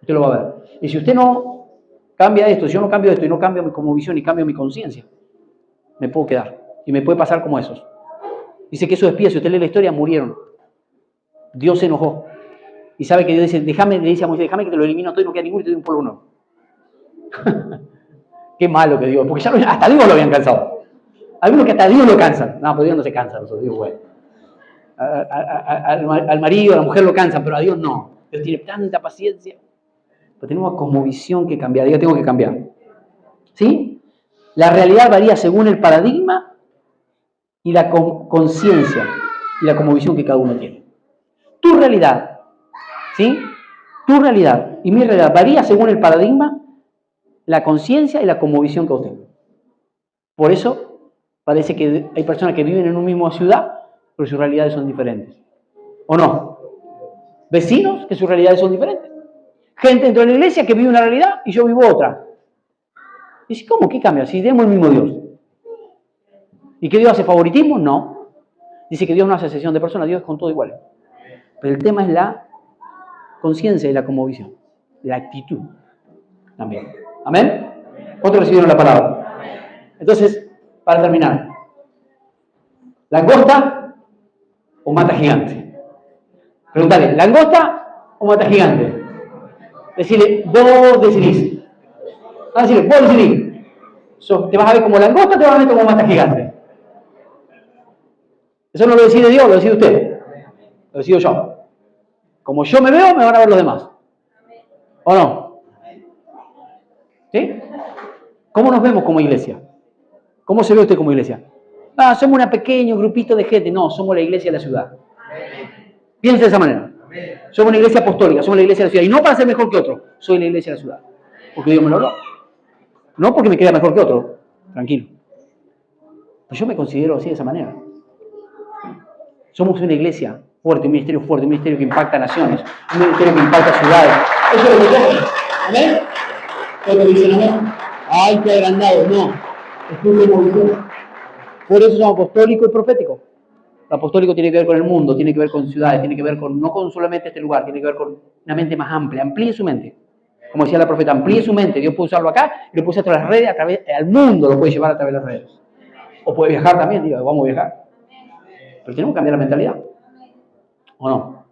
Usted lo va a ver. Y si usted no cambia esto, si yo no cambio esto y no cambio como visión y cambio mi conciencia, me puedo quedar. Y me puede pasar como esos. Dice que esos espías, si usted lee la historia, murieron. Dios se enojó. Y sabe que Dios dice, le dice a Moisés, déjame que te lo elimino todo y no queda ninguno y te doy un pueblo nuevo. Qué malo que Dios, porque ya hasta Dios lo habían cansado. Algunos que hasta Dios lo cansan. No, pero Dios no se cansa, Dios bueno. Al marido, a la mujer lo cansan, pero a Dios no. Dios tiene tanta paciencia. Pero tenemos como visión que cambiar. Digo, tengo que cambiar. ¿Sí? La realidad varía según el paradigma y la conciencia y la cosmovisión que cada uno tiene. Tu realidad, ¿sí? Tu realidad y mi realidad varía según el paradigma, la conciencia y la cosmovisión que usted tenga. Por eso parece que hay personas que viven en una misma ciudad, pero sus realidades son diferentes. ¿O no? Vecinos que sus realidades son diferentes. Gente dentro de la iglesia que vive una realidad y yo vivo otra. Dice, ¿cómo? ¿Qué cambia? Si tenemos el mismo Dios. ¿Y que Dios hace favoritismo? No. Dice que Dios no hace excepción de personas, Dios es con todo igual. Pero el tema es la conciencia y la cosmovisión. La actitud también. ¿Amén? ¿Cuántos recibieron la palabra? Entonces, para terminar. ¿Langosta o mata gigante? Preguntale, ¿langosta o mata gigante? Decirle, vos decidís. Ah, decirle, vos decidís. ¿Te vas a ver como langosta o te vas a ver como mata gigante? Eso no lo decide Dios, lo decide usted. Lo decido yo. Como yo me veo, me van a ver los demás. ¿O no? ¿Sí? ¿Cómo nos vemos como iglesia? ¿Cómo se ve usted como iglesia? Ah, somos un pequeño grupito de gente. No, somos la iglesia de la ciudad. Piense de esa manera. Somos una iglesia apostólica, somos la iglesia de la ciudad. Y no para ser mejor que otro, soy la iglesia de la ciudad. Porque Dios me lo habló. No porque me quede mejor que otro. Tranquilo. Pero yo me considero así de esa manera. Somos una iglesia fuerte, un ministerio que impacta naciones, un ministerio que impacta ciudades. Eso es lo que somos. ¿Amén? ¿Cuántos dicen amén? ¡Ay, qué agrandado! No. Por eso somos apostólico y profético. Lo apostólico tiene que ver con el mundo, tiene que ver con ciudades, tiene que ver con, no con solamente este lugar, tiene que ver con una mente más amplia. Amplíe su mente. Como decía la profeta, amplíe su mente. Dios puede usarlo acá y lo puede usar a través de las redes, a través al mundo lo puede llevar a través de las redes. O puede viajar también, digo, vamos a viajar. Pero tenemos que cambiar la mentalidad. ¿O no?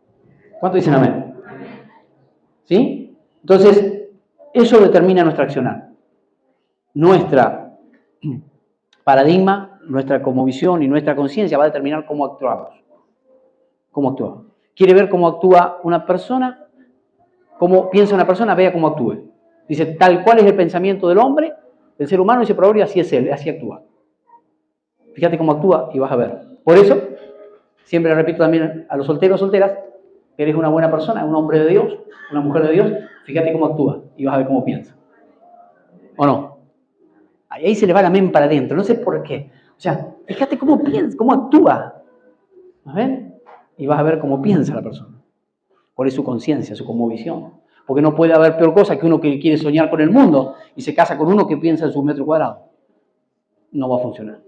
¿Cuántos dicen amén? ¿Sí? Entonces, eso determina nuestra accionar. Nuestra paradigma, nuestra cosmovisión y nuestra conciencia va a determinar cómo actuamos. ¿Cómo actuamos? ¿Quiere ver cómo actúa una persona? ¿Cómo piensa una persona? Vea cómo actúe. Dice, tal cual es el pensamiento del hombre, del ser humano, dice por obra, así es él, así actúa. Fíjate cómo actúa y vas a ver. Por eso, siempre le repito también a los solteros, solteras, que eres una buena persona, un hombre de Dios, una mujer de Dios, fíjate cómo actúa y vas a ver cómo piensa. ¿O no? Ahí se le va la mente para adentro, no sé por qué. O sea, fíjate cómo piensa, cómo actúa. ¿Ven? Y vas a ver cómo piensa la persona. ¿Cuál es su conciencia, su cosmovisión? Porque no puede haber peor cosa que uno que quiere soñar con el mundo y se casa con uno que piensa en su metro cuadrado. No va a funcionar.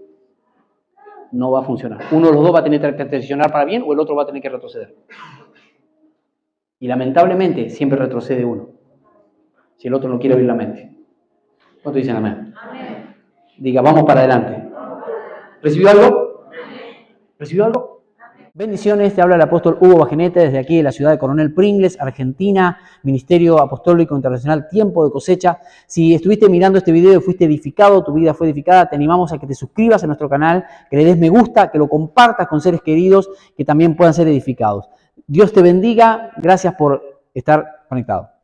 No va a funcionar. Uno de los dos va a tener que transicionar para bien o el otro va a tener que retroceder. Y lamentablemente siempre retrocede uno. Si el otro no quiere abrir la mente. ¿Cuántos dicen amén? Amén. Diga, vamos para adelante. ¿Recibió algo? ¿Recibió algo? Bendiciones, te habla el apóstol Hugo Bajenete desde aquí de la ciudad de Coronel Pringles, Argentina, Ministerio Apostólico Internacional Tiempo de Cosecha. Si estuviste mirando este video y fuiste edificado, tu vida fue edificada, te animamos a que te suscribas a nuestro canal, que le des me gusta, que lo compartas con seres queridos que también puedan ser edificados. Dios te bendiga, gracias por estar conectado.